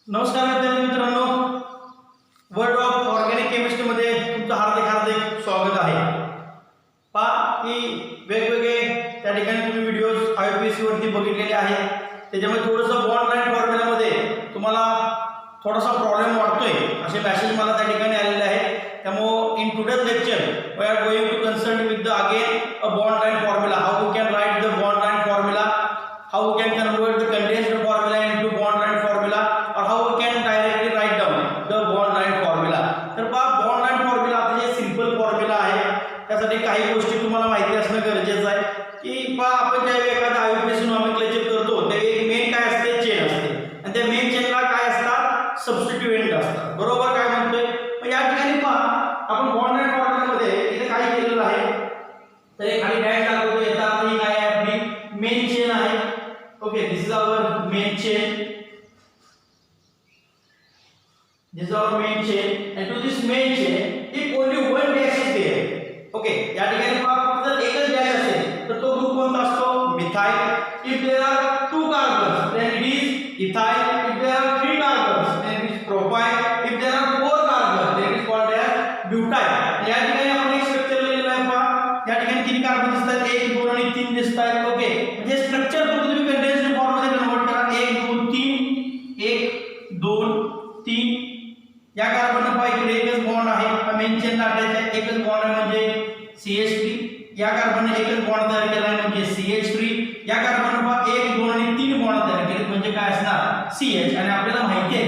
नमस्कार विद्यार्थी मित्रांनो, वर्ल्ड ऑफ ऑर्गॅनिक केमिस्ट्रीमध्ये तुमचं हार्दिक स्वागत आहे। पहा की वेगवेगळे त्या ठिकाणी तुम्ही व्हिडिओज IUPAC वरती बघितलेले आहेत। त्याच्यामुळे थोडंसं बॉन्ड लाईन फॉर्म्युलामध्ये तुम्हाला थोडासा प्रॉब्लेम वाटतोय असे मेसेज मला त्या ठिकाणी आलेले आहेत। त्यामुळे in today's lecture we are going to consult with the again a bond line formula, how you can write the bond line formula, how we can convert the condensed formula into bond line formula, or how we can directly write down the bond line formula. तर पहा bond line formula अतिशय simple formula आहे। त्यासाठी काही गोष्टी तुम्हाला माहिती असणं गरजेचं आहे की पहा आपण ज्यावेळी एखादा IUPAC नॉमेनक्लेचर करतो त्यावेळी मेन काय असते, चेन असते, आणि त्या मेन चेनला काय असतात, सबस्टिट्यूएंट असतात। बरोबर काय म्हणतोय? मग या ठिकाणी पहा आपण बॉन्ड लाईन फॉर्म्युलामध्ये इथे काय केलेलं आहे, तर एक खाली डॅश दाखवतो, याचा अर्थ ही काय आहे, आपली मेन चेन आहे। Okay, this is our main chain. This is our main chain, and to this main chain, if only one dash is there, okay, या ठिकाणी फक्त जर एकच डॅश असेल तर तो ग्रुप कोणता असतो, methyl. If there are two carbons, then it is ethyl. If there are three carbons, then it is propyl. If there are four carbons, then it is called as butyl. या ठिकाणी आपण एक structure लिहिलेलं आहे पहा, या ठिकाणी किती कार्बन दिसतात, 1 2 आणि 3 दिसतात। ओके, म्हणजे स्ट्रक्चर तुम्ही कंडेन्स्ड फॉर्म मध्ये कन्वर्ट करा, 1 2 3 1 2 3। या कार्बनला पहा इकडे एकच बॉन्ड आहे, मेन चेन लाटायचा एकच बॉन्ड आहे म्हणजे CH3। या कार्बनने एकच बॉन्ड तयार केला आहे म्हणजे CH3। या कार्बनने पहा 1 2 आणि 3 बॉन्ड तयार केले म्हणजे काय असणार, CH। आणि आपल्याला माहिती आहे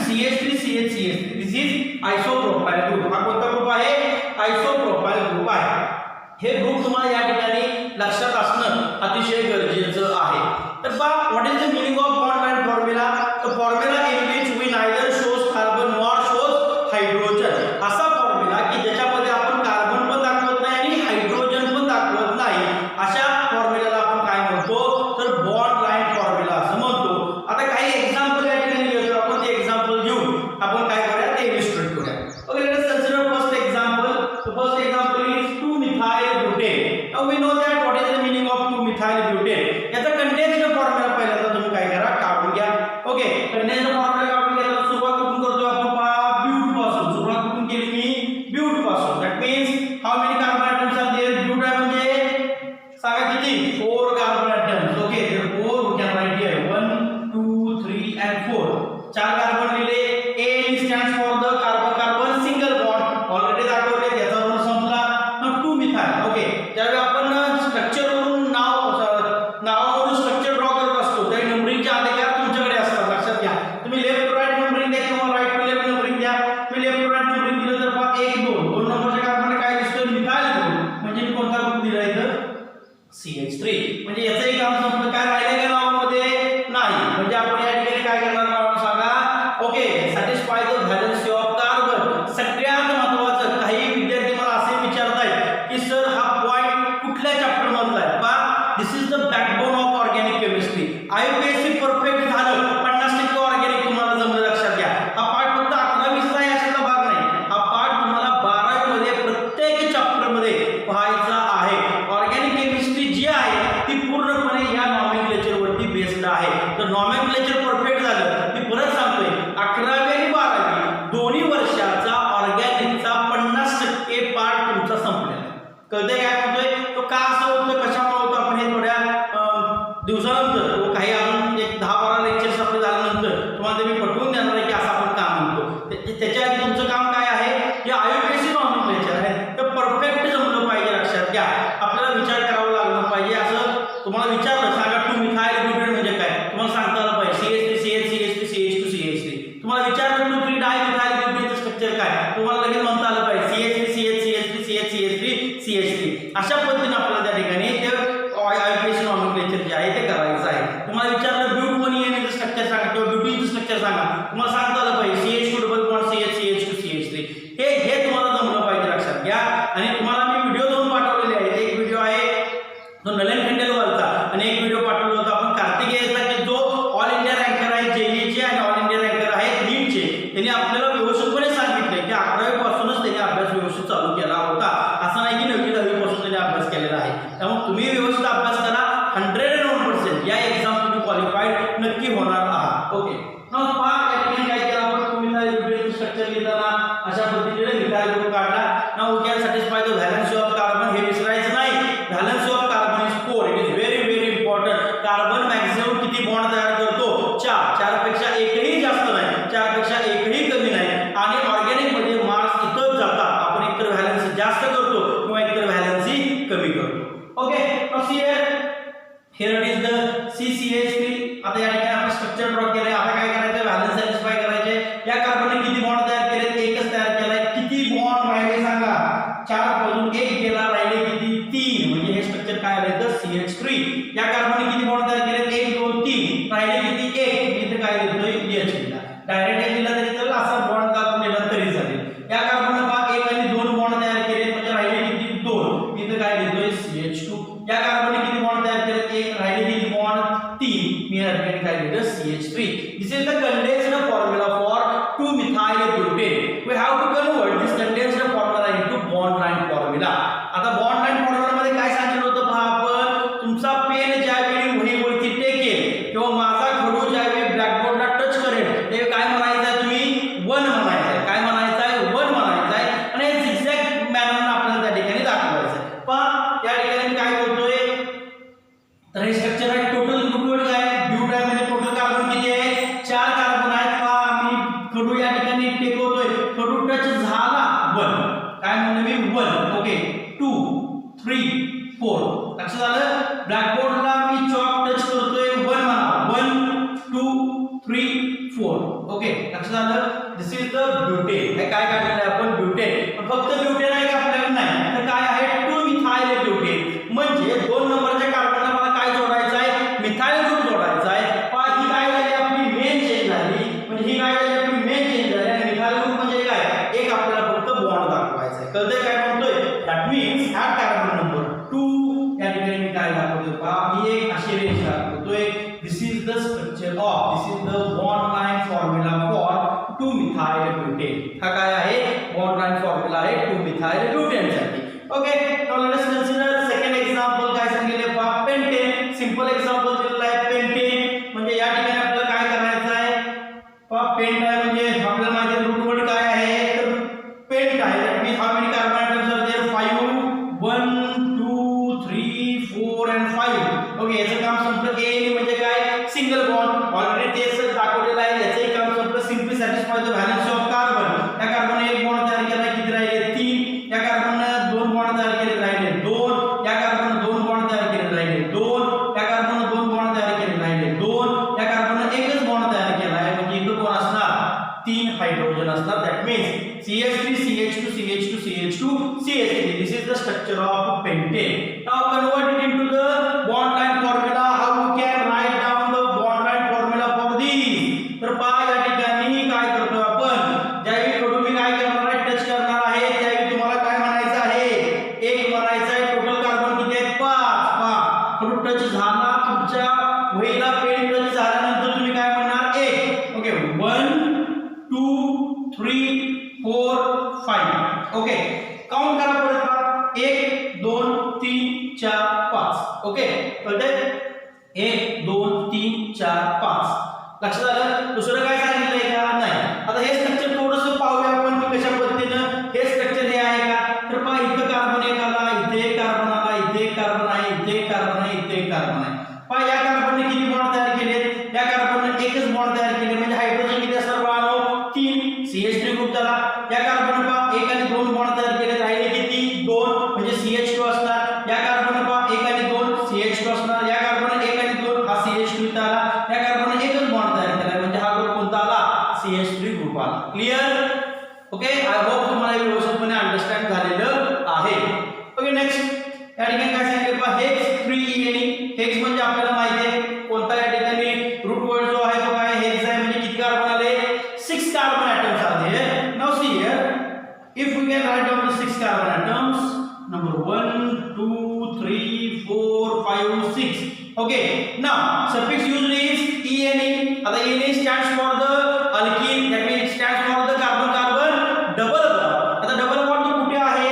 CH3 CH this is isopropyl group. हा कोणता ग्रुप आहे, आयसोप्रोपाइल ग्रुप आहे। हे ग्रुप तुम्हाला या ठिकाणी लक्षात असणं अतिशय गरजेचं आहे। तर पहा what is the meaning of bond line formula, the formula in which we neither shows carbon nor shows hydrogen. असा फॉर्म्युला की ज्याच्यामध्ये आपण कार्बन पण दाखवत नाही आणि हायड्रोजन पण दाखवत नाही, अशा फॉर्म्युलाला आपण काय म्हणतो, तर बॉन्ड लाईन फॉर्म्युला असं म्हणतो। आता काही एक्झाम्पल या ठिकाणी घेऊया, आपण ते एक्झाम्पल घेऊन आपण काय करूया ते इलस्ट्रेट करूया। Okay, let us consider first example. The first example is 2-methyl butane. Now we know that what is the meaning of 2-methyl butane. याचा कंडेन्स्ड फॉर्म्युला पहिल्यांदा तुम्ही काय करा, काढून घ्या। ओके, कंडेन्स्ड फॉर्म्युला काढून घ्या, तर सुरुवात कुठून करतो आपण, पहा ब्यूट पासून सुरुवात कुठून केली मी, ब्यूट पासून। That means how many carbon atoms are there, but आहे म्हणजे सांगा किती, 4 कार्बन atoms। ओके, तर 4 we can write here 1 2 3 and 4, 4 carbon लिहिले। A stands for the carbon carbon single bond, already दाखवले, त्याचा रोल संपला। मग 2-methyl। ओके, ज्यावेळी आपण स्ट्रक्चर वरून नावावरून स्ट्रक्चर ड्रॉ करत असतो त्यावेळी नंबरिंगचे अधिकार तुमच्याकडे असतात, लक्षात घ्या। तुम्ही लेफ्ट टू राईट नंबरिंग द्या किंवा राईट टू लेफ्ट नंबरिंग द्या। तुम्ही लेफ्ट टू राईट नंबरिंग दिलं तर पहा 1 2 नंबरच्या कार्बनला काय दिसतोय, मिथाइल ग्रुप, म्हणजे कोणता ग्रुप दिला इथं, CH3। म्हणजे याचंही काम संपलं, काय राहिले का नावामध्ये, नाही। म्हणजे आपण या ठिकाणी काय करणार आहोत सांगा, okay, satisfy the valency of carbon. सगळ्यात महत्त्वाचं, काही विद्यार्थी मला असे विचारतायत की सर हा पॉइंट कुठल्या चॅप्टर मधला आहे, पहा this is the backbone of organic chemistry. IUPAC perfect झालं, 50% ऑर्गॅनिक तुम्हाला जमलं, लक्षात घ्या। हा पार्ट फक्त 11वीचा याच्यातला भाग नाही, हा पार्ट तुम्हाला 12वी मध्ये प्रत्येक चॅप्टर मध्ये पाहायचा आहे। ऑर्गॅनिक केमिस्ट्री जी आहे ती पूर्णपणे या नॉमेनक्लेचर वरती बेस्ड आहे। तर नॉमेनक्लेचर परफेक्ट झालं, मी परत सांगतोय 11वी आणि 12वी दोन्ही वर्षाचा ऑर्गॅनिकचा 50% पार्ट तुमचा संपलेला आहे। कळतंय काय म्हणतोय, तो का असं होतं, कशामुळे होतं, आपण हे थोड्या दिवसानंतर, काही अजून एक 10-12 लेक्चर्स आपले झाल्यानंतर तुम्हाला मी पटवून देणार आहे की असं आपण काम म्हणतो। त्याच्या आधी तुमचं काम काय आहे, हे IUPAC नॉमेनक्लेचर आहे तर परफेक्ट जमलं पाहिजे, लक्षात घ्या। आपल्याला विचार करावा लागला पाहिजे, असं तुम्हाला विचारलं सांगा 2-methyl butane म्हणजे काय, तुम्हाला सांगता आलं पाहिजे CH3 CH2 CH3। तुम्हाला विचारलं 2,3 डायमिथाइल ब्युटेनचं स्ट्रक्चर काय, तुम्हाला लगेच म्हणता आलं पाहिजे CH3 अशा पद्धतीने आपल्याला त्या ठिकाणी ते IUPAC नॉमेनक्लेचर जे आहे ते करायचं आहे। तुम्हाला विचारलं ब्यूट 1 स्ट्रक्चर सांगा किंवा ब्युटेनचं स्ट्रक्चर सांगा, तुम्हाला सांगता आलं पाहिजे CH2 double bond CH2 CH3। हे तुम्हाला जमलं पाहिजे, लक्षात घ्या। आणि तुम्हाला मी व्हिडिओ 2 पाठवलेले आहेत, एक व्हिडिओ आहे तो नलन खंडेलवालचा आणि एक व्हिडिओ पाठवला होता आपण कार्तिकेयचा, की जो ऑल इंडिया रँकर आहे JEE आणि ऑल इंडिया रँकर आहे NEETचे। त्यांनी आपल्याला व्यवस्थितपणे सांगितले की 11वी पासूनच त्यांनी अभ्यास व्यवस्थित चालू केला होता, असं नाही की 9वी 10वी पासून त्यांनी अभ्यास केलेला आहे। त्यामुळे तुम्ही व्यवस्थित अभ्यास करा, 101% या एक्झाम तुम्ही क्वालिफाईड नक्की होणार आहात। ओके, पहा कार्बन मॅक्झिमम किती बॉन्ड तयार करतो? 4. 4 पेक्षा एकही जास्त नाही, 4 पेक्षा एकही कमी नाही. आणि ऑर्गॅनिक मध्ये मार्क्स इथंच जातात, आपण एकतर व्हॅलन्सी जास्त करतो किंवा एकतर व्हॅलन्सी कमी करतो. Okay, here it is the CCH3. आता या ठिकाणी आपण स्ट्रक्चर ड्रॉ केले. आता काय करायचं? व्हॅलन्स सॅटिस्फाय करायचे. या कार्बनने किती बॉन्ड तयार केले? एकच तयार केलाय. किती बॉन्ड राहिले सांगा? 4 पासून 1 गेला, राहिले किती? 3. म्हणजे हे स्ट्रक्चर काय आले तर CH3. या कार्बनने किती बॉन्ड तयार केले? 1 2 3, राहिले किती? 1. इथे काय देतोय? H दिला. डायरेक्ट दिला तरी चालेल, असा बॉन्ड दाखवून दिला तरी चालेल. या कार्बनने पहा 1 आणि 2 बॉन्ड तयार केले, म्हणजे राहिले किती? 2. इथे काय देतोय? CH2. या कार्बनने किती बॉन्ड तयार केले? 1, राहिले किती बॉन्ड? 3. मी या ठिकाणी काय लिहिलं? CH3. This is the condensed formula for 2-methyl-butane. We have to convert this condensed formula into bond line formula. आता bond line formula मध्ये काय सांगितलं होतं पहा आपण? तुमचा पेन ज्यावेळी वहीवरती टेकेल किंवा माझा खडू ज्यावेळी ब्लॅकबोर्डला टच करेल, ते काय म्हणायचं? तुम्ही 1 म्हणायचं. काय म्हणायचं? 1 म्हणायचं. आणि झिगझॅग मॅनरने आपल्याला त्या ठिकाणी दाखवायचं. पहा या ठिकाणी काय बोलतोय? तर हे स्ट्रक्चर आहे. टोटल ग्रुप वेट काय आहे? ब्यूटाईन मध्ये टोटल कार्बन किती आहे? 4 कार्बन आहेत. पहा मी खडू या ठिकाणी टेकवतोय, खडू टच झाला 1. काय म्हणलं मी? 1. ओके, 2 3 4. लक्षात आलं? ब्लॅकबोर्डला मी चॉक टच करतोय, 1 म्हणा. 1 2 3 4. ओके, लक्षात आलं? दिस इज द ब्यूटेन. हे काय काढलेलं आहे आपण? ब्यूटेन. पण फक्त ब्यूटेन आहे का आपल्याकडे? नाही. तर काय आहे? 2-methyl-butane. म्हणजे 2 नंबरच्या कार्बनला मला काय जोडायचं आहे? मिथाइल ग्रुप जोडायचा आहे. पहा ही काय झाली? आपली मेन चेंज झाली. म्हणजे ही काय झाली? आपली मेन चेंज झाली. आणि मिथाइल ग्रुप म्हणजे काय? एक आपल्याला फक्त बॉन्ड दाखवायचा आहे. कळतंय काय म्हणतोय? दॅट मीन्स हा कार्बन नंबर 2 या ठिकाणी मी काय दाखवतोय? पहा ही एक अशी रेष दाखवतोय. This is the structure of, this is the bond line formula for 2-methyl-butane. हा काय आहे? बॉन्ड लाइन फॉर्म्युला आहे 2-methyl-butane साठी. Okay, now let us consider second example. काय सांगितले पहा? पेंटेन. सिंपल एक्झाम्पल दिलेलं आहे पेंटेन. म्हणजे या ठिकाणी आपल्याला काय करायचं आहे? पहा पेंट आहे म्हणजे आपल्याला माहिती आहे रूट वर्ड काय आहे? तर पेंट आहे. That means how many carbon atoms are there? 5. 1 2 3 4 and 5. Okay, याचं काम संपलं. ए म्हणजे काय? Single bond. ऑलरेडी तेच दाखवलेलं आहे. याचंही काम संपलं. Simply satisfy the valency of carbon. या कार्बनने 1 बॉन्ड तयार केला, किती राहिले? 3. या कार्बनने 2 बॉन्ड तयार केले, राहिले 2. या कार्बनने 2 बॉन्ड तयार केले, राहिले 2. या कार्बनने 2 बॉन्ड तयार केले, राहिले 2. या कार्बनने एकच बॉन्ड तयार केला आहे, म्हणजे इथं कोण असणार? 3 हायड्रोजन असणार. That means CH3 CH2 CH2 CH2 CH3. This is the structure of pentane. Now convert it into the bond line formula. How you can write down the bond line formula for these? तर पहा या ठिकाणी काय करतो आपण? ज्यावेळी खडू मी काय करणार आहे? टच करणार आहे, त्यावेळी तुम्हाला काय म्हणायचं आहे? 1 म्हणायचं आहे. टोटल कार्बन किती आहेत? 5. पहा खडू टच झाला, तुमच्या वहीला पेन टच झाल्यानंतर तुम्ही काय म्हणणार? 1. ओके, 1 2 3 4 5. ओके, काउंट करा परत. पहा 1 2 3 4 5. ओके, कळतंय? 1 2 3 4 5. लक्षात आलं? दुसरं काय सांगितलंय का? नाही. आता हे स्ट्रक्चर थोडंसं पाहूया आपण की कशा पद्धतीनं हे स्ट्रक्चर हे आहे का? तर पहा इथं कार्बन एक आला, इथे एक कार्बन आला, इथे एक कार्बन आहे, इथे एक कार्बन आहे, इथे एक कार्बन आहे. पहा या कार्बनने किती बॉन्ड तयार केलेत? या कार्बनने एकच बॉन्ड तयार केले, म्हणजे हायड्रोजन किती असणार? 3. CH3 ग्रुप झाला. या कार्बन पहा 1 आणि 2 बॉन्ड तयार केले, राहिले किती? 2. म्हणजे CH2 असणार. या कार्बन पहा 1 आणि 2 CH2 असणार. या कार्बन 1 आणि 2 हा CH2 इथं आला. या कार्बन एकच बॉन्ड तयार केला, म्हणजे हा ग्रुप कोणता आला? CH3 ग्रुप आला. क्लियर? ओके, आय होप तुम्हाला व्यवस्थितपणे अंडरस्टँड झालेलं आहे. ओके, नेक्स्ट या ठिकाणी काय सांगितलं पहा? हेक्स 3 हेक्स म्हणजे आपल्याला माहिती आहे कोणता? या ठिकाणी रूट वर्ड जो आहे तो काय? हेक्स आहे. म्हणजे किती कार्बन आले? 6 carbon atoms are there. Now see here, if we can write down the 6 carbon atoms, number 1 2 3 4 5 6. Okay, now suffix used is ene. आता ene stands for the alkene, that means it stands for the carbon carbon double bond. आता double bond तो कुठे आहे?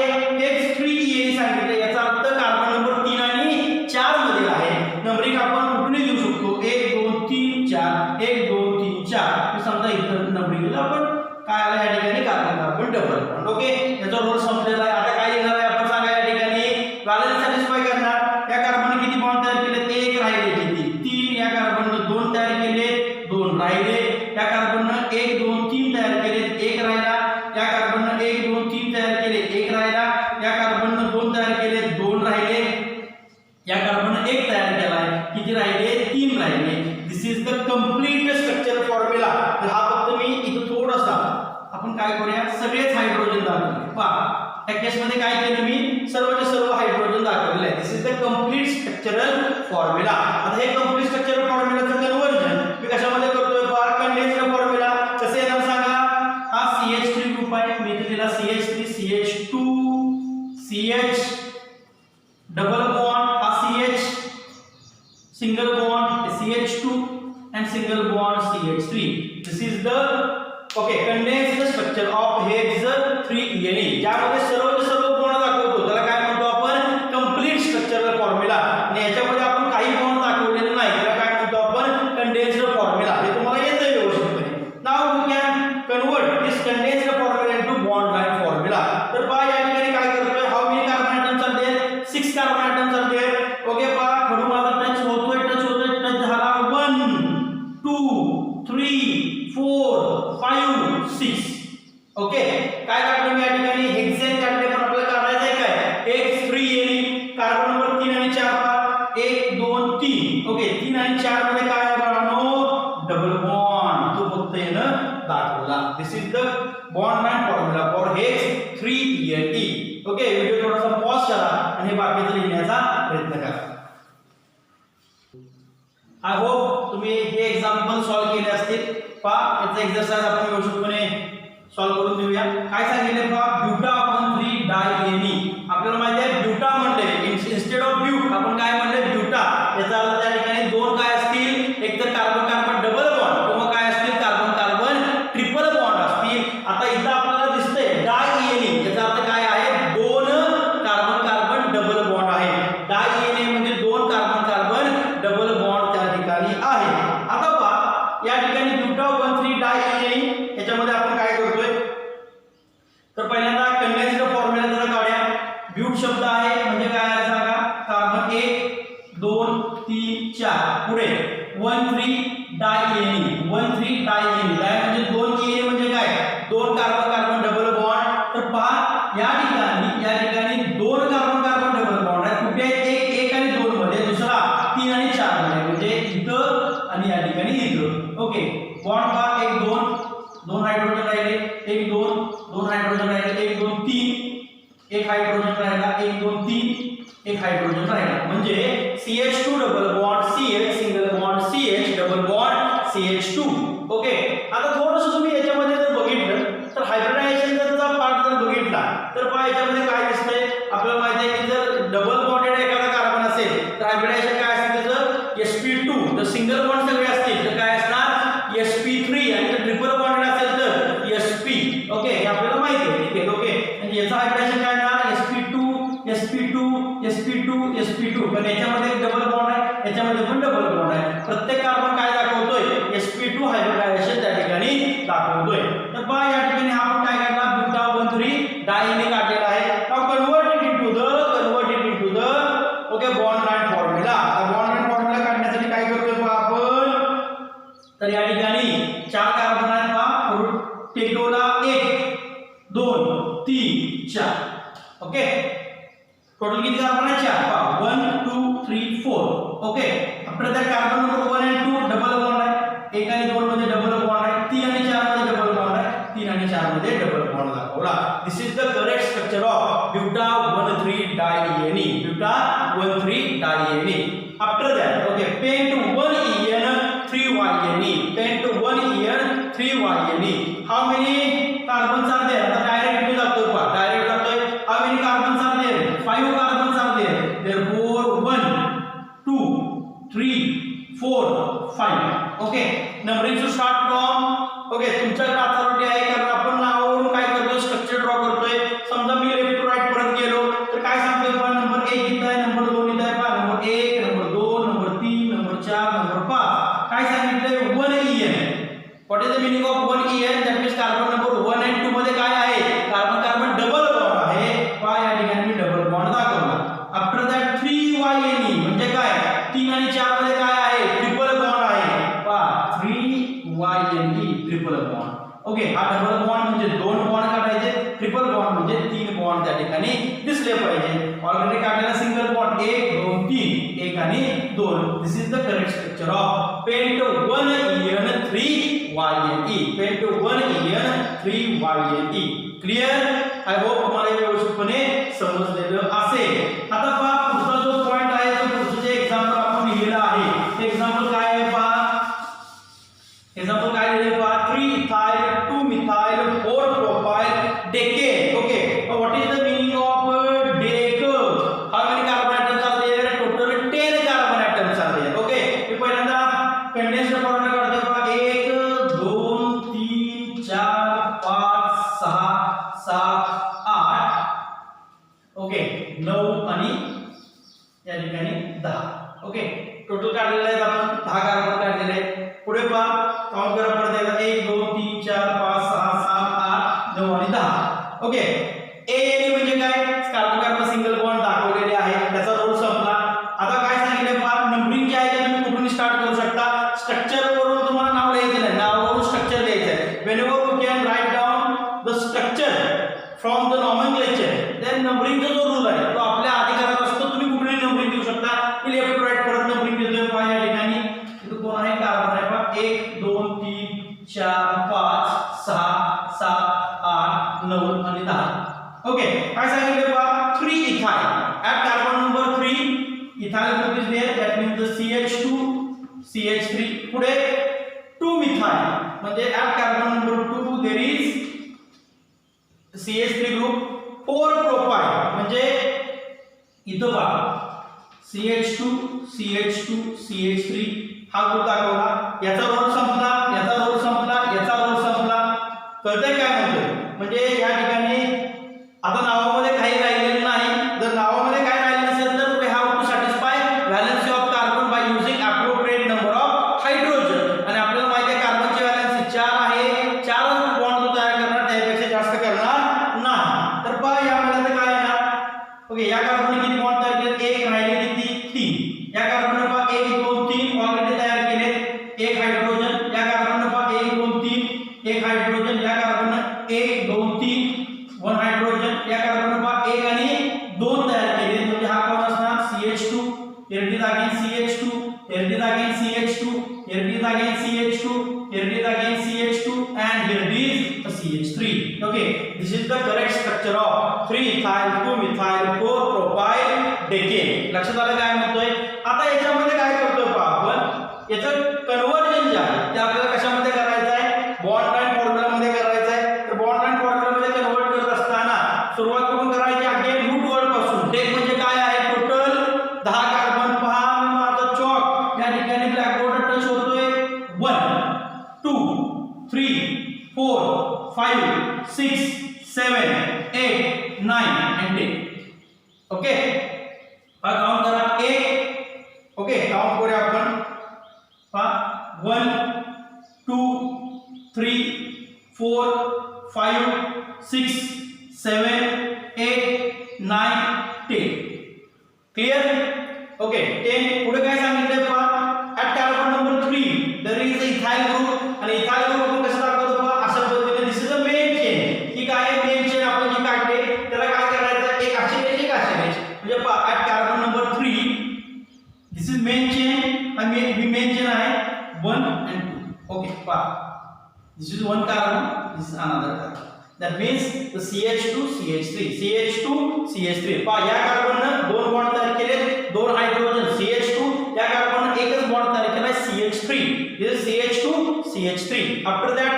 X3ene सांगितलं. याचा अर्थ carbon number 3 आणि 4 मध्ये आहे. नंबरिंग आपण कुठूनही देऊ शकतो. 1 2 3 4 1 2 3 4. समजा इथं नंबरिंग दिलं आपण, काय आला या ठिकाणी? Carbon carbon double bond. Okay, याचा रोल संपलेला आहे. आता काय लिहिणार आहे आपण? सांगा या ठिकाणी. व्हॅलन्स सॅटिस्फाय करणार. या कार्बनने किती बॉन्ड तयार केले? 1. राहिले किती? 3. and single bond CH3. This is the condensed structure of H3ENE. ज्यामध्ये सर्व बॉन्ड दाखवतो त्याला काय म्हणतो आपण कंप्लीट स्ट्रक्चरल फॉर्म्युला. आणि याच्यामध्ये आपण काही बॉन्ड दाखवलेले नाही त्याला काय म्हणतो आपण कंडेन्स्ड फॉर्म्युला. हे तुम्हाला येतं व्यवस्थितपणे. Now we can convert this condensed formula into bond line formula. तर पहा या ठिकाणी काय करतोय how many carbon atoms are there 6 carbon atoms are there. Okay पहा खडू माझा टच होतोय टच झाला 1 2 3 4 5 6. ओके काय काढलं मी या ठिकाणी हेक्सेन काढले पण आपल्याला काढायचं आहे काय H3ENE कार्बन नंबर 3 आणि 4 पहा 1 2 3. ओके 3 आणि 4 मध्ये काय आहे बाळांनो डबल बॉन्ड. तो फक्त येणं दाखवला. This is the bond line formula for H3ENE. Okay video थोडासा पॉज करा आणि हे बाकीचं लिहिण्याचा प्रयत्न करा. आय होप तुम्ही हे एक्झाम्पल सॉल्व केले असतील. पहा याचा एक्सरसाइज आपण व्यवस्थितपणे सॉल्व करून देऊया. काय सांगितले पहा ब्युटा 1,3-डायएनी. आपल्याला माहिती आहे ब्युटा म्हणले इन्स्टेड ऑफ ब्यूट आपण काय म्हणले ब्युटा. याचा अर्थ त्या ठिकाणी दोन काय असतील एकतर कार्बन कार्बन डबल बॉन्ड किंवा काय असतील कार्बन कार्बन ट्रिपल बॉन्ड असतील. आता इथं आपल्याला दिसतंय डायएनी याचा अर्थ काय आहे दोन कार्बन कार्बन डबल बॉन्ड आहे. डायएनी म्हणजे दोन कार्बन कार्बन डबल बॉन्ड त्या ठिकाणी आहे. आता पहा या ठिकाणी ब्युटा 1,3-डायएनी याच्यामध्ये आपण काय करतोय तर पहिल्यांदा कंडेन्स्ड फॉर्म्युला जरा काढूया. ब्यूट शब्द आहे म्हणजे काय आहे सांगा कार्बन 1 2 3 4 पुढे 1,3-डायएनी 1,3-डायएनी डाय म्हणजे 2 ENE म्हणजे काय दोन कार्बन कार्बन डबल बॉन्ड. तर पहा या ठिकाणी दोन कार्बन कार्बन डबल बॉन्ड आहेत. कुठे आहेत 1 आणि 2 मध्ये दुसरा 3 आणि 4 मध्ये म्हणजे इथं आणि या ठिकाणी इथं. ओके बॉन्ड पहा 1 2 दोन हायड्रोजन राहिले 1 2 दोन हायड्रोजन राहिले 1 2 3 एक हायड्रोजन राहिला 1 2 3 एक हायड्रोजन राहिला म्हणजे CH2 double bond CH single bond CH double bond CH2. Okay आता थोडंसं तुम्ही याच्यामध्ये जर बघितलं तर हायब्रिडायझेशनचा पार्ट जर बघितला तर पहा याच्यामध्ये काय दिसतंय आपल्याला माहिती आहे की जर डबल बॉन्डेड एखादा कार्बन असेल तर हायब्रिडायझेशन काय असतं त्याचं sp2. जर सिंगल बॉन्ड सगळे असतील तर काय असणार sp3 आणि जर ट्रिपल बॉन्डेड असेल तर sp. ओके हे आपल्याला माहिती आहे ठीक आहे. ओके आणि याचा हायब्रिडायझेशन काय असणार sp2 sp2 sp2 sp2 पण याच्यामध्ये डबल बॉन्ड आहे याच्यामध्ये पण डबल बॉन्ड आहे. प्रत्येक कार्बन काय दाखवतोय sp2 हायब्रिडायझेशन त्या ठिकाणी दाखवतोय. तर पहा या ठिकाणी आपण काय करणार ब्युटा 1,3-डायएनी काढलेला आहे. Now convert it into the okay bond line formula. Bond line formula काढण्यासाठी काय करतोय पहा आपण तर या ठिकाणी 4 कार्बन आहेत पहा टेटोला 1 2 3 4. ओके टोटल किती कार्बन आहे 4 पहा 1 2 3 4. ओके आपल्या त्या कार्बन नंबर 1 आणि 2 डबल बॉन्ड आहे 1 आणि 2 मध्ये डबल बॉन्ड आहे 3 आणि 4 मध्ये डबल बॉन्ड आहे 3 आणि 4 मध्ये डबल बॉन्ड दाखवला. This is the correct structure of buta 1,3-डायएनी. ब्युटा 1,3-डायएनी. After that okay pent 1 pent 1 3 how many carbons are there. आता डायरेक्ट मी जातोय पहा डायरेक्ट जातोय how many carbons are there 5 carbons are there. Therefore 1 2 3 4 5. Okay numbering to start from okay तुमच्याकडे authority आहे कारण आपण नावावरून काय करतोय स्ट्रक्चर ड्रॉ करतोय. समजा मी लेफ्ट टू राइट परत गेलो तर काय सांगतोय पहा नंबर 1 इथं आहे नंबर 2 इथं आहे पहा number 1 number 2 number 3 number 4 number 5. काय सांगितलंय 1 EN. What is the meaning of 1 EN that means carbon number 1 आणि 2 मध्ये काय आहे कार्बन कार्बन डबल बॉन्ड आहे. पहा या ठिकाणी मी डबल बॉन्ड दाखवला. आफ्टर दॅट 3 म्हणजे काय 3 आणि 4 मध्ये काय आहे ट्रिपल बॉन्ड आहे. पहा 3 ट्रिपल बॉन्ड. ओके हा डबल बॉन्ड म्हणजे दोन बॉन्ड काढायचे ट्रिपल बॉन्ड म्हणजे 3 बॉन्ड त्या ठिकाणी दिसले पाहिजे. ऑलरेडी काढलेला सिंगल बॉन्ड 1 2 3 1 आणि 2. This is the correct structure of pent 1 EN 3YNE. Pent 1 EN 3YNE. Clear. I hope तुम्हाला व्यवस्थितपणे समजलेलं असेल. आता पहा पुढचा जो पॉइंट आहे तो पुढचं जे एक्झाम्पल आपण लिहिलेलं आहे ते एक्झाम्पल काय आहे पहा एक्झाम्पल काय लिहिलेलं पहा 3-ethyl 2-methyl 4-propyl decane. Okay what is the meaning of dec. How many carbon atoms are there? Total 10 carbon atoms are there. Okay मी पहिल्यांदा कंडेन्स्ड नंबरिंगच्या फॉर्म्युला काढतो बघा 1 2 3 4 5 6 7 8 ओके 9 आणि या ठिकाणी 10 ओके टोटल काढलेले आहेत आपण 10 कार्बन काढलेले आहेत पुढे पहा काउंट करा परत एकदा 1 2 3 4 5 6 7 8 9 आणि 10 ओके ए म्हणजे काय कार्बन कार्बन सिंगल बॉन्ड दाखवलेले आहे त्याचा रोल संपला आता काय सांगितले पहा नंबरिंग जे आहे ते तुम्ही कुठून स्टार्ट करू शकता स्ट्रक्चर वरून तुम्हाला नाव लिहायचं नाही नावावरून स्ट्रक्चर लिहायचं आहे whenever you can write down the structure from the nomenclature then numbering चा जो रूल आहे तो आपल्या अधिकारात असतो तुम्ही कुठूनही नंबरिंग देऊ शकता मी लेफ्ट टू राइट परत नंबरिंग देतोय पहा या ठिकाणी इथे कोण आहे कार्बन आहे पहा 1 2 3 4 5 6 7 8 9 आणि 10 ओके काय सांगितले पहा 3 ethyl at carbon number 3 ethyl group is there that means the CH2 CH3 पुढे 2 methyl म्हणजे at carbon number 2 there is CH3 group 4 propyl म्हणजे इथं पहा CH2 CH2 CH3 हा ग्रुप दाखवला याचा रोल संपला याचा रोल संपला याचा रोल संपला कळतंय काय म्हणतोय म्हणजे या ठिकाणी आता नावामध्ये काही राहिलेलं नाही जर नावामध्ये काय राहिलं नसेल तर we have to satisfy valency of carbon by using appropriate number of hydrogen आणि आपल्याला माहिती आहे कार्बनची व्हॅलेन्सी 4 आहे 4च बॉन्ड तो तयार करणार त्यापेक्षा जास्त करणार नाही तर पहा यामध्ये काय येणार ओके या कार्बनने किती बॉन्ड तयार केले एक राहिले किती 3 या कार्बनने पहा 1 2 3 ऑलरेडी तयार केले एक हायड्रोजन या कार्बनने पहा 1 2 3 एक हायड्रोजन या कार्बनने 1 2 3 वन हायड्रोजन या कार्बनने पहा 1 आणि 2 तयार केले म्हणजे हा कोण असणार CH2 here it is again CH2 here it is again CH2 here it is again CH2 here it is again CH2 and here it is a CH3 okay this is the correct structure of 3 ethyl 2 methyl 4 propyl decane लक्षात आलं काय म्हणतोय आता याच्यामध्ये काय करतोय पहा आपण याचं कन्वर्जन जे आहे ते आपल्याला कशामध्ये करायचं आहे बॉन्ड लाइन फॉर्म्युला मध्ये करायचं आहे तर बॉन्ड लाइन फॉर्म्युला मध्ये कन्वर्ट करत असताना सुरुवात कुठून करायची अगेन रूट वर्ड पासून टेक म्हणजे काय आहे टोटल 10 कार्बन पहा आता चॉक या ठिकाणी ब्लॅक बोर्ड टच होतोय 1 2 3 4 5 6 7 8 9 and 10 ओके पहा काउंट करा 1 ओके काउंट करूया आपण पहा 1 2 3 4 5 6 7 8 9 10 क्लियर ओके 10 पुढे काय सांगितले पहा at carbon number 3 there is a ethyl group आणि इथाइल ग्रुप आपण कसं दाखवतो पहा अशा पद्धतीने this is a main chain ही काय आहे मेन चेन आपण जी काढले त्याला काय करायचं एक अशी म्हणजे पहा at carbon number 3 this is main chain आणि ही मेन चेन आहे 1 and 2 okay pah this is one carbon this is another carbon that means the CH2 CH3 CH2 CH3 पहा या कार्बनने दोन बॉन्ड तयार केले दोन हायड्रोजन CH2 या कार्बनने एकच बॉन्ड तयार केला CH3 this is CH2 CH3 after that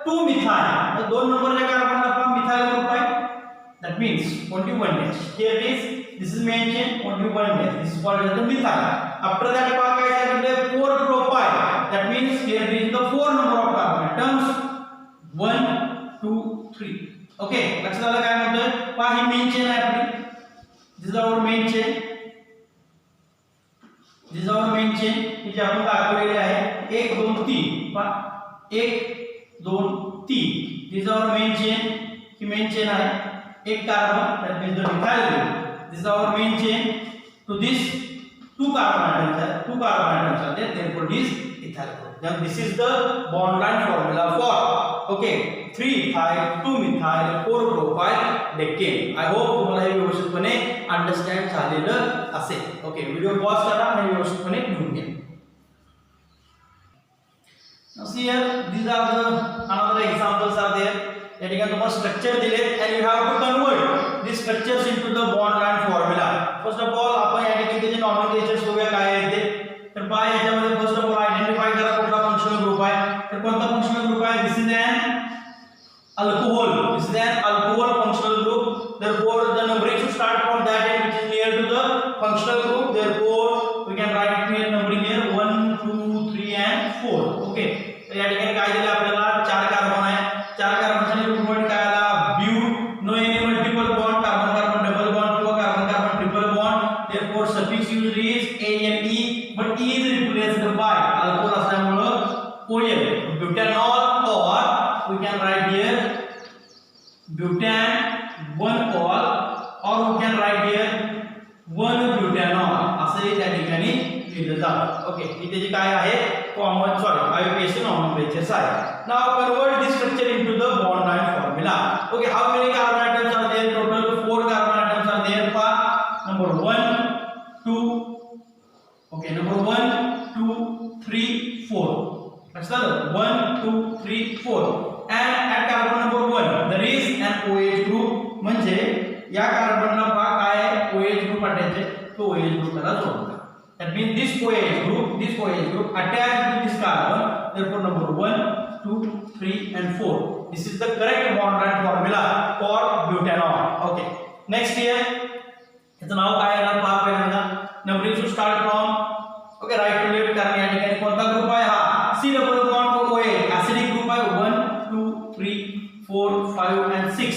2 methyl दोन नंबरच्या कार्बनला पहा मिथाइल ग्रुप आहे that means only one dash here it is this is main chain only one dash this is called as the methyl after that पहा काय सांगितले 4 propyl that means here it is the 4 number of carbon atoms 1 2 3 okay लक्षात आलं काय म्हणतोय पहा ही main chain आहे आपली this is our main chain this is our main chain ही जी आपण दाखवलेली आहे 1 2 3 पहा 1 2 3 this is our main chain he main chain आहे एक carbon that means the methyl group this is our main chain to this two carbon atoms are there therefore this ethyl group then this is the bond line formula for okay 3 ethyl 2 methyl 4 propyl decane I hope तुम्हाला हे व्यवस्थितपणे understand झालेलं असेल okay video pause करा आणि व्यवस्थितपणे लिहून घ्या now see here these are the another examples are there या ठिकाणी तुम्हाला स्ट्रक्चर दिलेत and you have to convert these structures into the bond line formula first of all आपण या ठिकाणी त्याचे नॉमेनक्लेचर्स बघूया काय आहे ते तर पहा याच्यामध्ये फर्स्ट ऑफ ऑल आयडेंटिफाय करा कुठला फंक्शनल ग्रुप आहे तर कोणता फंक्शनल ग्रुप आहे this is an alcohol this is an alcohol functional group therefore the numbering should start from that end which is near to the functional group therefore we can write it here numbering here 1 2 3 and 4. Okay, तर या ठिकाणी काय दिलं आपल्याला 4 carbon आहे. 4 कार्बनसाठी group one काय आला ब्यू. No any multiple bond, carbon carbon double bond किंवा carbon carbon triple bond. Therefore suffix used is A and E but E is replaced by alcohol असल्यामुळे OL, butanol, or we can write here butan 1-ol, or we can write here 1-butanol असे त्या ठिकाणी लिहिलं जातं. Okay, इथे जे काय आहे कॉमन IUPAC nomenclature आहे. Now convert this structure into the bond line formula. Okay, how many carbon atoms are there? Total 4 carbon atoms are there. Number 1, 2. Okay, number 1, 2, 3, 4. That's the 1, 2, 3, 4. And at carbon number 1 there is an OH group. म्हणजे या कार्बनला भाग काय आहे OH group attach आहे, तो OH group त्याला जोडला. That means this OH group attached to this carbon. Therefore number 1, 2, 3 and 4. This is the correct bond line formula for butanol. Okay. Next here याचं नाव काय आहे पहा पहिल्यांदा. Numbering should start from okay right to left, कारण या ठिकाणी कोणता group आहे हा C डबल बॉन्ड को OH एसिडिक ग्रुप आहे. 1, 2, 3, 4, 5 and 6.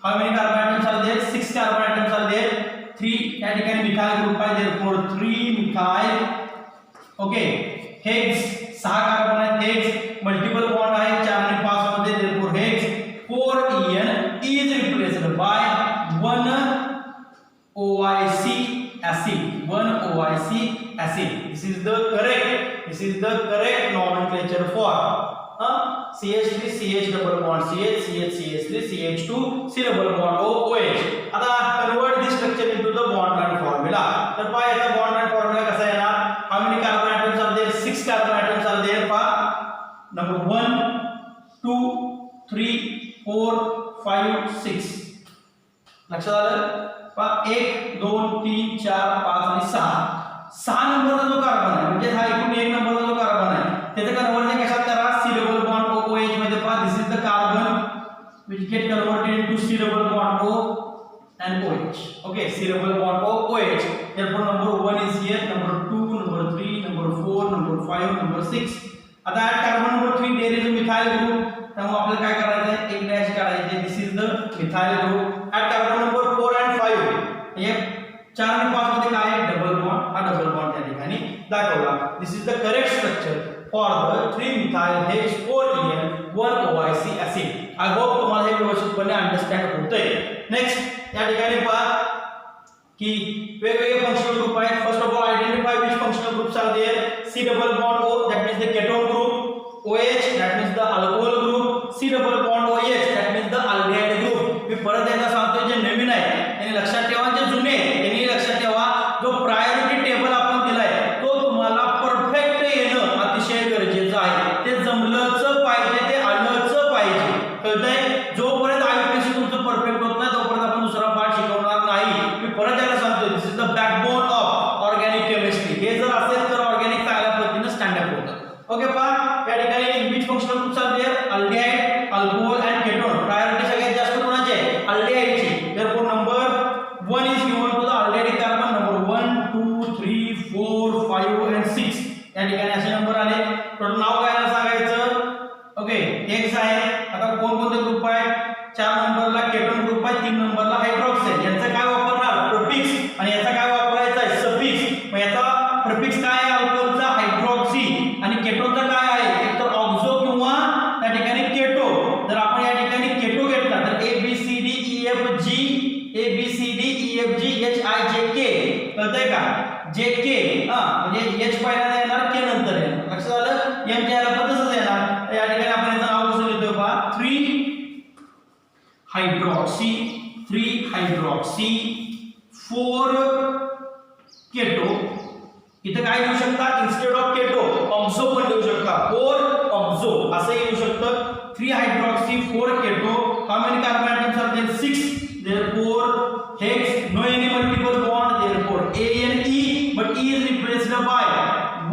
How many carbon atoms are there? 6 carbon atoms are there. 3 या ठिकाणी मिथाइल ग्रुप आहे. therefore 3 methyl. Okay, hex 6 carbon आहेत. हेक्स मल्टिपल बॉन्ड आहे 4 आणि 5 मध्ये. therefore hex 4En is replaced by 1 OIC acid. 1 OIC acid. This is the correct nomenclature for CH3 CH double bond CH CH CH3 CH2 C double bond OH. आता convert this structure into the bond line formula. तर पहा याचा bond line formula कसा येणार. How many carbon atoms are there? 6 carbon atoms are there. पहा number 1, 2, 3, 4, 5, 6. लक्षात आलं. पहा 1, 2, 3, 4, 5 आणि 6 नंबरचा जो कार्बन आहे म्हणजे हा एकूण 1 नंबरचा जो कार्बन आहे त्याचं कन्वर्जन कशात करा C डबल बॉन्ड OH मध्ये. पहा this is the carbon which get converted into C double bond O and OH. Okay, C double bond O OH. Therefore number 1 is here, number 2, number 3, number 4, number 5, number 6. आता at carbon number 3 there is a methyl group. त्यामुळे आपल्याला काय करायचं आहे एक dash काढायचे. This is the methyl group. at carbon number 4 and 5 हे 4 आणि 5 मध्ये काय आहे डबल बॉन्ड. हा डबल बॉन्ड त्या ठिकाणी दाखवला. This is the correct structure for the 3 methyl hex 4En 1 OIC acid. I hope तुम्हाला हे व्यवस्थितपणे अंडरस्टँड होतंय. नेक्स्ट या ठिकाणी पहा की वेगवेगळे फंक्शनल ग्रुप आहेत. First of all identify which functional groups are there. C double bond O that means the ketone group. OH that means the alcohol group. C double bond OH that means the aldehyde group. मी परत एकदा सांगतो जे नवीन आहे त्यांनी लक्षात ठेवा, जे जुने त्यांनी लक्षात ठेवा जो प्रायोरिटी टेबल आपण दिलाय तो तुम्हाला परफेक्ट येणं अतिशय गरजेचं आहे. ते जमलंच पाहिजे, ते आलंच पाहिजे. कळतंय. जोपर्यंत IUPAC तुमचं परफेक्ट होत नाही तोपर्यंत आपण दुसरा पाठ शिकवणार नाही. मी परत याला सांगतो this is the backbone of organic chemistry. हे जर असेल तर ऑर्गॅनिक चांगल्या पद्धतीने स्टँडअप होतं. ओके, पहा या ठिकाणी which functional groups are there. Aldehyde, alcohol and ketone. Priority सगळ्यात जास्त कोणाची आहे अल्डिहाइडची. therefore number 1 is given to the aldehyde carbon. number 1, 2, 3, 4, 5 and 6 या ठिकाणी असे नंबर आले. टोटल नाव काय सांगायचं. ओके, हेक्स आहे. आता कोणकोणते ग्रुप आहेत. 4 नंबरला केटोन ग्रुप आहे, 3 नंबरला हायड्रॉक्साइड. यांचा काय वापरणार प्रिफिक्स आणि याचा काय वापरायचा आहे सफिक्स. मग याचा प्रिफिक्स काय आहे अल्कोहोलचा हायड्रॉक्सी आणि केटोनचा काय आहे एक तर ऑक्झो किंवा त्या ठिकाणी केटो. जर आपण या ठिकाणी केटो घेतला तर ABCDEFG HIJK. कळतंय का. JK म्हणजे H पहिल्यांदा येणार K नंतर येणार. लक्षात आलं. M च्या याला पण तसंच येणार. या ठिकाणी आपण याचं नाव कसं लिहितोय पहा 3 हायड्रॉक्सी 4 केटो. इथे काय लिहू शकता इन्स्टेड ऑफ केटो ऑक्झो पण लिहू शकता. 4 ऑक्झो असं लिहू शकतं. 3 hydroxy 4 keto. How many carbon atoms are there 6. therefore hex no any multiple bond. therefore ANE but E is replaced by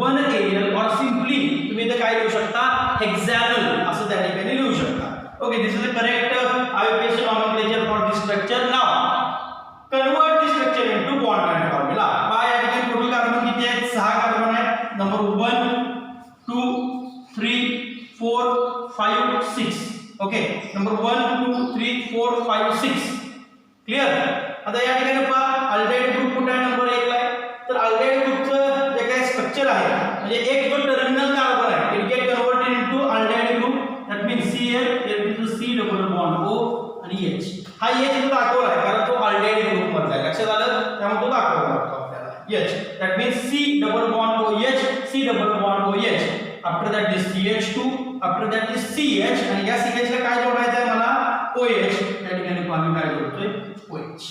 1 Al or simply तुम्ही इथे काय लिहू शकता हेक्सानल असं त्या ठिकाणी लिहू शकता. Okay, this is the correct IUPAC nomenclature for this structure. now convert this structure into bond line formula. पहा या ठिकाणी टोटल कार्बन किती आहेत 6 कार्बन आहेत. नंबर 1, 2, 4 5 6. Okay, number 1 2 3 4 5 6. क्लियर. आता या ठिकाणी पहा अल्डेहाइड ग्रुप कुठे आहे, नंबर 1 ला आहे. तर अल्डेहाइड ग्रुपचं जे काही स्ट्रक्चर आहे म्हणजे एक जो टर्मिनल कार्बन आहे it get converted into aldehyde group. That means CL there is C double bond O आणि H. हा H इथे दाखवला आहे कारण तो अल्डेहाइड ग्रुप मधला आहे. लक्षात आलं, त्यामुळे तो दाखवला लागतो आपल्याला H. That means C double bond OH, C double bond OH. After that this CH2, after that this CH आणि या CH ला काय जोडायचं आहे मला, OH. त्या ठिकाणी आम्ही काय जोडतोय, OH.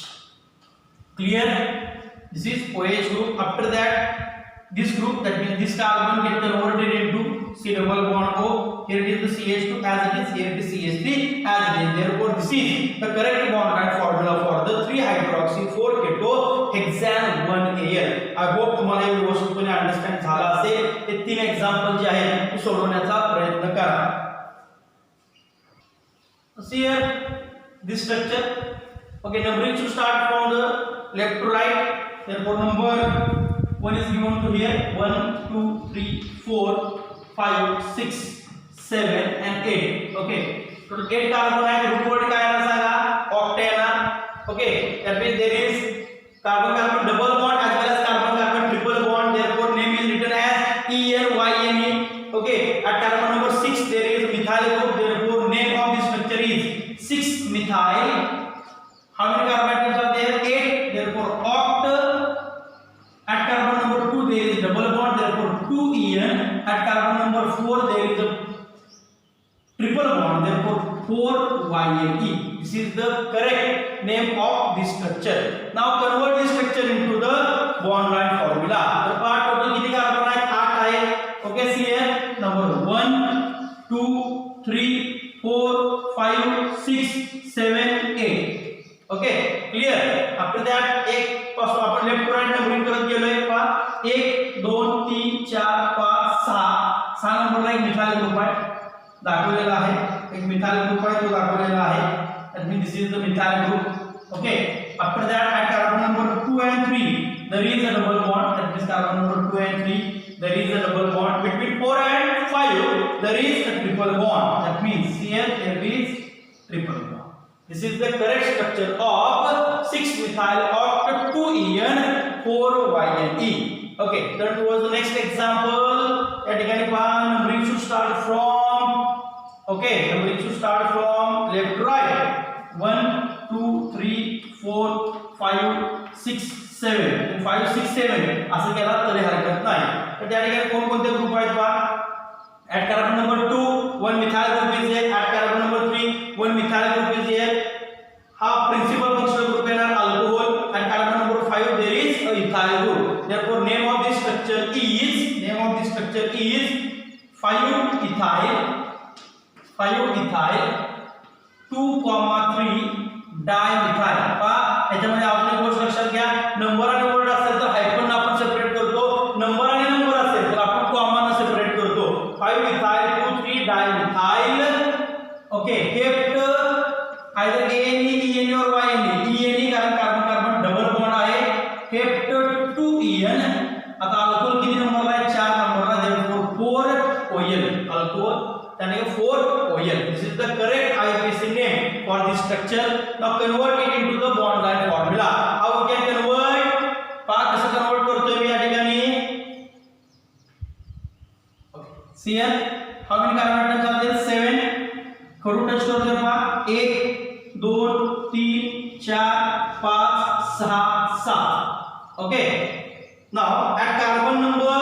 Clear. This is OH group. After that, this group, that means this carbon get converted into C double bond O. Here it is the CH2 as it is. Here it is CH3 as it is. Therefore, this is the correct bond and formula for the 3-hydroxy 4-keto hexane 1Al. I hope तुम्हाला हे व्यवस्थितपणे understand झाला असेल. हे 3 example जे आहेत ते सोडवण्याचा प्रयत्न करा. See here this structure. Okay, numbering should start from the left to right. Therefore, number 1 is given to here. 1 2 3 4 5 6 7 and 8. Okay, so 8 carbon आहे. group word काय आहे सांगा, octane. Okay, that means there is carbon carbon double bond as well as carbon carbon triple bond. Therefore, name is written as ENYNE. Okay, at carbon number 6 there is methyl group. Therefore, name of this structure is 6-methyl. How many carbon atoms are there? 8. Therefore, oct. At carbon number 2 there is double bond. Therefore, 2En. At carbon number 4 there is a triple bond. Therefore, 4YNE. This is the correct name of this structure. Now convert this structure into the bond line formula. The part total किती carbon आहे? 8 आहे. Okay, see here. Number 1 2 3 4 5 6 7 8. Okay, clear. After that एक पासून आपण left to right numbering करत गेलोय. पहा 1 2 3 4 5 6 नंबरला एक मिथाइल ग्रुप आहे दाखवलेला आहे. एक मिथाइल ग्रुप आहे तो दाखवलेला आहे. That means this is the methyl group. Okay, after that at carbon number 2 and 3 there is a double bond. That means carbon number 2 and 3 there is a double bond. Between 4 and 5 there is a triple bond. That means here there is triple bond. This is the correct structure of 6-methyl oct 2En 4YNE. Okay, turn towards the next example. या ठिकाणी पहा numbering should start from, okay, numbering should start from left to right. 1 2 3 4 5 6 7. 5 6 7 असं केला तरी हरकत नाही. तर त्या ठिकाणी कोणकोणते ग्रुप आहेत पहा. At carbon number 2 one methyl group is here. At carbon number 3 one methyl group is here. Ha principal functional group is alcohol. At carbon number 5 there is a ethyl group. Therefore, name of this structure is 5-ethyl 2,3 dimethyl. पहा याच्यामध्ये आपण एक गोष्ट लक्षात घ्या, number आणि word असेल तर हायफन आपण सेपरेट करतो. नंबर आणि नंबर असेल तर आपण कॉमा ने सेपरेट करतो. 5-ethyl 2,3 dimethyl. Okay, kept either ANE ENE or YNE. ENE कारण कार्बन कार्बन डबल बॉन्ड आहे. Kept 2En. आता अल्कोहोल किती नंबरला आहे, 4 नंबरला. therefore 4OL अल्कोहोल त्याने 4OL. This is the correct IUPAC name for this structure. Now convert it into the bond line formula. How we can convert? पहा कसं convert करतोय मी या ठिकाणी. Okay, see here how many carbon atoms are there? 7. करून touch करतोय पहा 1 2 3 4 5 6 7. Okay, now at carbon number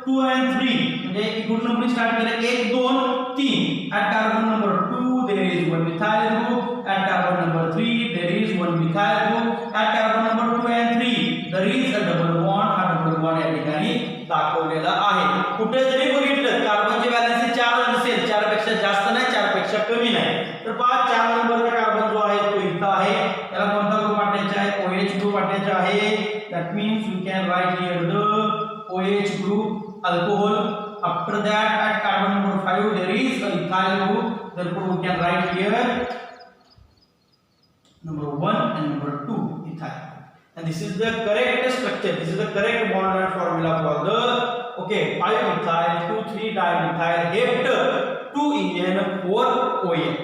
2 and 3 म्हणजे good numbering start केलं 1 2 3. at carbon number 2 there is one methyl group. at carbon number 3 there is one methyl group. at carbon number 2 and 3 there is a double bond. हा double bond या ठिकाणी दाखवलेला आहे. कुठे जरी बघितलं कार्बनची व्हॅलेन्सी 4 असेल, 4 पेक्षा जास्त नाही 4 पेक्षा कमी नाही, तर 4 नंबरचा कार्बन जो आहे तो इथं आहे. त्याला कोणता ग्रुप वाटायचा आहे, OH ग्रुप वाटायचा आहे. That means we can write here the OH group alcohol. After that at carbon number 5 there is a ethyl group. Therefore we can write here number 1 and number 2 ethyl. And this is the correct structure. This is the correct bond line formula for the 5-ethyl 2,3 dimethyl hepta 2En4ON.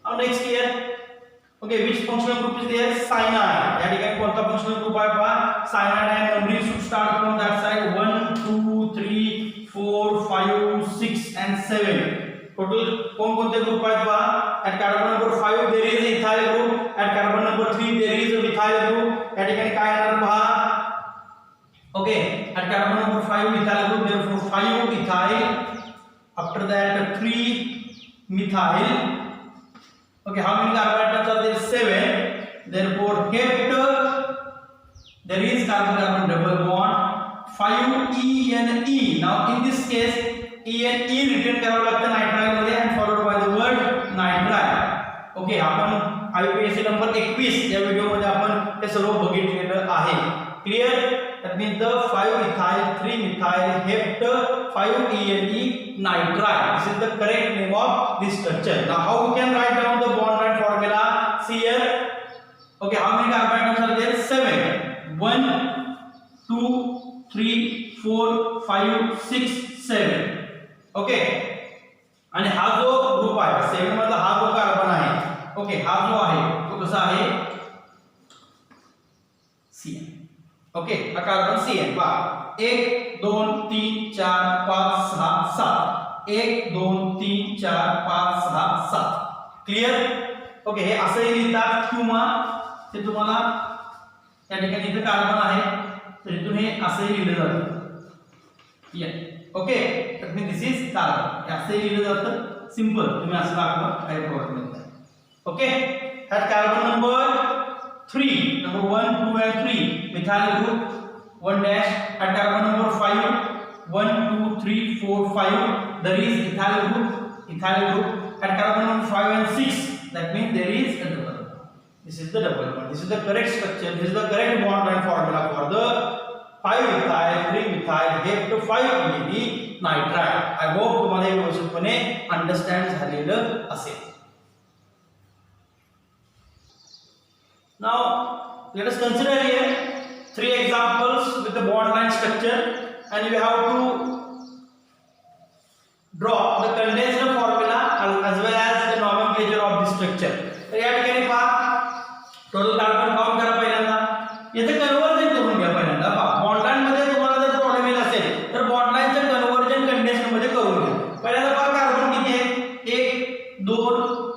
Now next here, okay, which functional group is there? Cyanide. या ठिकाणी कोणता functional group आहे पहा? Cyanide and numbering should start from that side. 1 2 3 4 5 6 and 7. Total कोणते group आहेत पहा? At carbon number 5 there is ethyl group. At carbon number 3 there is a methyl group. या ठिकाणी काय येणार पहा? Okay, at carbon number 5 ethyl group, therefore 5 ethyl. After that 3 methyl. Okay, how many carbon atoms are there? 7. Therefore hept, there is carbon double bond. 5 ENE. Now in this case ENE written करावं लागतं nitrile मध्ये and followed by the word nitrile. Okay, आपण IUPAC number 21 या video मध्ये आपण हे सर्व बघितलेलं आहे. Clear? That means the 5 ethyl 3 methyl hept 5 ENE nitrile. This is the correct name of this structure. Now how we can write down the bond line formula? See here. Okay, how many carbon atoms are there? 7. 1 2 3 4 5 6 7. Okay, आणि हा जो group आहे 7 मधला हा जो carbon आहे, okay, हा जो आहे तो कसा आहे? CN. ओके, हा कार्बन CN. पहा 1 2 3 4 5 6 7. 1 2 3 4 5 6 7. क्लियर? ओके, हे असंही लिहितात किंवा ते तुम्हाला या ठिकाणी इथे कार्बन आहे तर इथून हे असंही लिहिलं जातं. ओके, तर दिस इज कार्बन. हे असंही लिहिलं जातं. सिंपल, तुम्ही असं दाखवा, काही प्रॉब्लेम नाही. ओके, ह्यात carbon number 3, number 1 2 and 3 methyl group 1 dash. At carbon number 5 1 2 3 4 5 there is ethyl group. At carbon number 5 and 6 that means there is a double bond. This is the double bond. This is the correct structure. This is the correct bond line formula for the 5 ethyl 3 methyl hept 5 ENE nitrile. I hope तुम्हाला हे व्यवस्थितपणे understand झालेलं असेल. Now let us consider here 3 examples with the bond line structure and we have to draw the condensed formula as well as the nomenclature of this structure. तर या ठिकाणी पहा total carbon count करा पहिल्यांदा. येथे conversion करून घ्या पहिल्यांदा. पहा बॉन्ड लाइन मध्ये तुम्हाला जर प्रॉब्लेम येत असेल तर बॉन्ड लाइनचं कन्वर्जन कंडेन्स्ड मध्ये करून घ्या. पहिल्यांदा पहा कार्बन किती आहेत? 1 2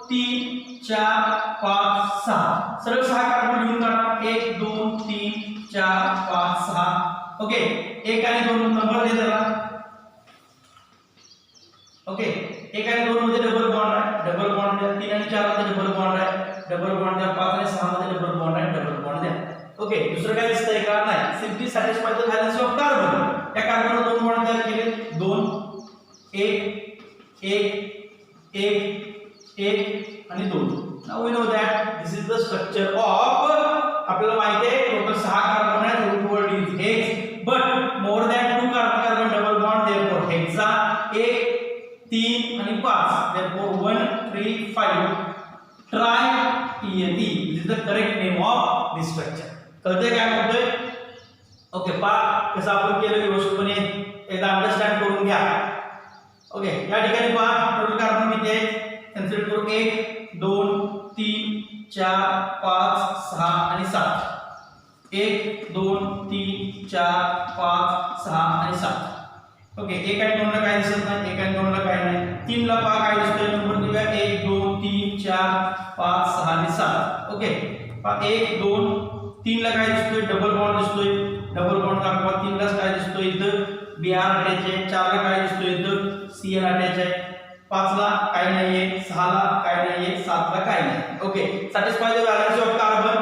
3 4 5 6. सरळ 6 कार्बन लिहून काढा. 1 2 3 4 5 6. ओके, 1 आणि 2 नंबर दे जरा. ओके, 1 आणि 2 मध्ये डबल बॉन्ड आहे. डबल बॉन्ड द्या. 3 आणि 4 मध्ये डबल बॉन्ड आहे. डबल बॉन्ड द्या. 5 आणि 6 मध्ये डबल बॉन्ड आहे. डबल बॉन्ड द्या. ओके, दुसरं काय दिसतंय का? नाही. Simply satisfy the valence of carbon. या कार्बनला 2 बॉन्ड तयार केले. 2 1 1 1 1 आणि 2. Now we know that this is the structure of, आपल्याला माहिती आहे टोटल 6 कार्बन आहेत. root word is hex, but more than 2 carbon double bond, therefore hexa. 1 3 आणि 5, therefore 1 3 5 tri-ene. This is the correct name of this structure. कळतंय काय म्हणतोय? Okay, पहा कसं आपण केलं व्यवस्थितपणे एकदा अंडरस्टँड करून घ्या. ओके, या ठिकाणी पहा टोटल कार्बन किती आहेत? कन्सिडर करू 1 2 3 4 5 6 आणि 7. 1 2 3 4 5 6 आणि 7. ओके, 1 आणि 2 ला काय दिसत नाही. 1 आणि 2 ला काय नाही. 3 ला पहा काय दिसतोय. नंबर दिला 1 2 3 4 5 6 आणि 7. ओके, पहा 1 2 3 ला काय दिसतोय? डबल बॉन्ड दिसतोय. डबल बॉन्ड दाखवा. 3 ला काय दिसतोय? इथं Br अटॅच आहे. 4 ला काय दिसतोय? इथं Cl अटॅच आहे. 5 ला काय नाहीये. 6 ला काय नाहीये. 7 ला काय नाही. Okay, satisfy the valence of carbon.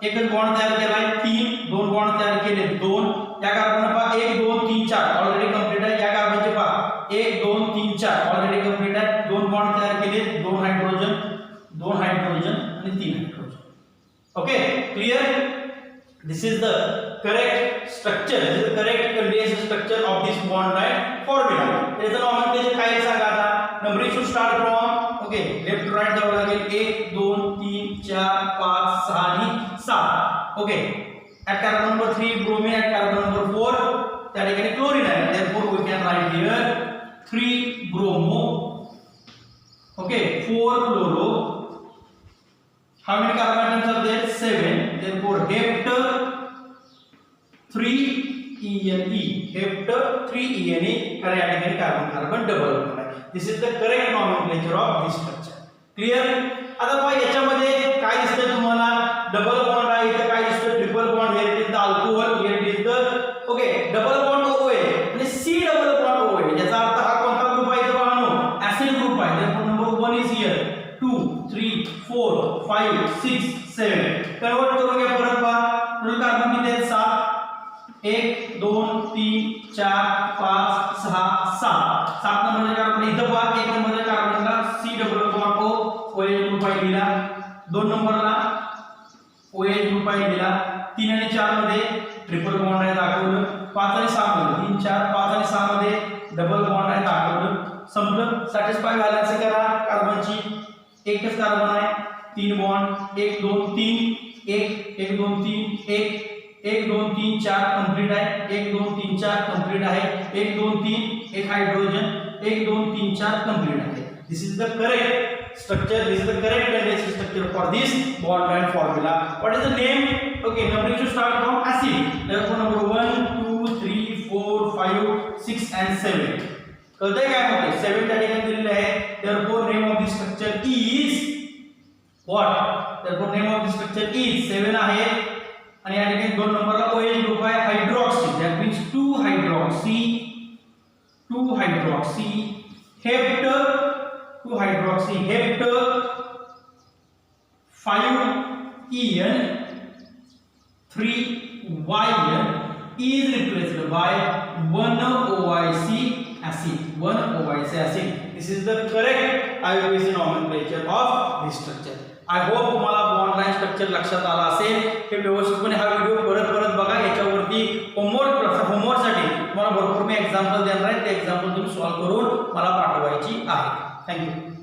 एकच बॉन्ड तयार केलाय. 3 2 बॉन्ड तयार केले. 2 या कार्बनला पहा 1 2 3 4 ऑलरेडी कंप्लीट आहे. या कार्बनचे पहा 1 2 3 4 ऑलरेडी कंप्लीट आहे. 2 बॉन्ड तयार केले. 2 हायड्रोजन आणि 3 hydrogen. Okay, clear? This is the correct structure. This is the correct condensed structure of this bond line formula. There is a nomenclature काय सांगा आता. Numbering should start from, okay, left to right जावं लागेल. 1 2 3 4 5 6 आणि 7. Okay, at carbon number 3 bromine, at carbon number 4 त्या ठिकाणी chlorine आहे. Therefore we can write here 3 bromo, okay, 4 chloro. How many carbon atoms are there? 7. Therefore hept 3 ene, hept 3 ene, कारण या ठिकाणी carbon carbon double होणार आहे. This is the correct nomenclature of this structure. Clear? आता पहा याच्यामध्ये काय दिसतंय तुम्हाला? डबल बॉन्ड आहे, इथे काय दिसतं? Triple bond. Here it is the alcohol, here it is the okay double bond OH आणि C डबल बॉन्ड OH. याचा अर्थ हा कोणता ग्रुप आहे? इथे पहा नो ऍसिड ग्रुप आहे. therefore number 1 is here. 2 3 4 5 6 7. Convert करून घ्या परत पहा. टोटल कार्बन किती आहेत? 7. 1 2 3 4 5 6 7. 7 नंबरच्या कार्बन इथं पहा. 1 नंबरच्या कार्बनला C double bond OH group आहे दिला. 2 नंबरला OH ग्रुप आहे दिला. 3 आणि 4 मध्ये ट्रिपल बॉन्ड आहे दाखवलं. 5 आणि 6 मध्ये 3 4 5 आणि 6 मध्ये डबल बॉन्ड आहे दाखवलं. संपलं. सॅटिस्फाय व्हॅलेन्सी करा कार्बनची. एकच कार्बन आहे. 3 बॉन्ड 1 2 3 1 1 2 3 1 1 2 3 4 कंप्लीट आहे. 1 2 3 4 कंप्लीट आहे. 1 2 3 एक हायड्रोजन 1 2 3 4 कंप्लीट आहे. This is the correct structure. This is the correct tendency structure for this bond band formula. What is the name? Okay, numbering should start from acid. Therefore number 1 2 3 4 5 6 and 7. कळतंय काय होते? 7 त्या ठिकाणी दिलेले आहे. Therefore name of this structure is what? Therefore name of this structure is 7 आहे आणि या ठिकाणी 2 नंबरला OH ग्रुप आहे hydroxy. That means 2 hydroxy hept 2 hydroxy hept 5 en 3 yn is replaced by 1 OIC acid. 1 OIC acid. This is the correct IUPAC nomenclature of this structure. I hope तुम्हाला bond line structure लक्षात आला असेल. हे व्यवस्थितपणे हा video परत बघा. याच्यावरती होमवर्कसाठी तुम्हाला भरपूर मी एक्झाम्पल देणार आहे. ते एक्झाम्पल तुम्ही सॉल्व्ह करून मला पाठवायची आहे. थँक्यू.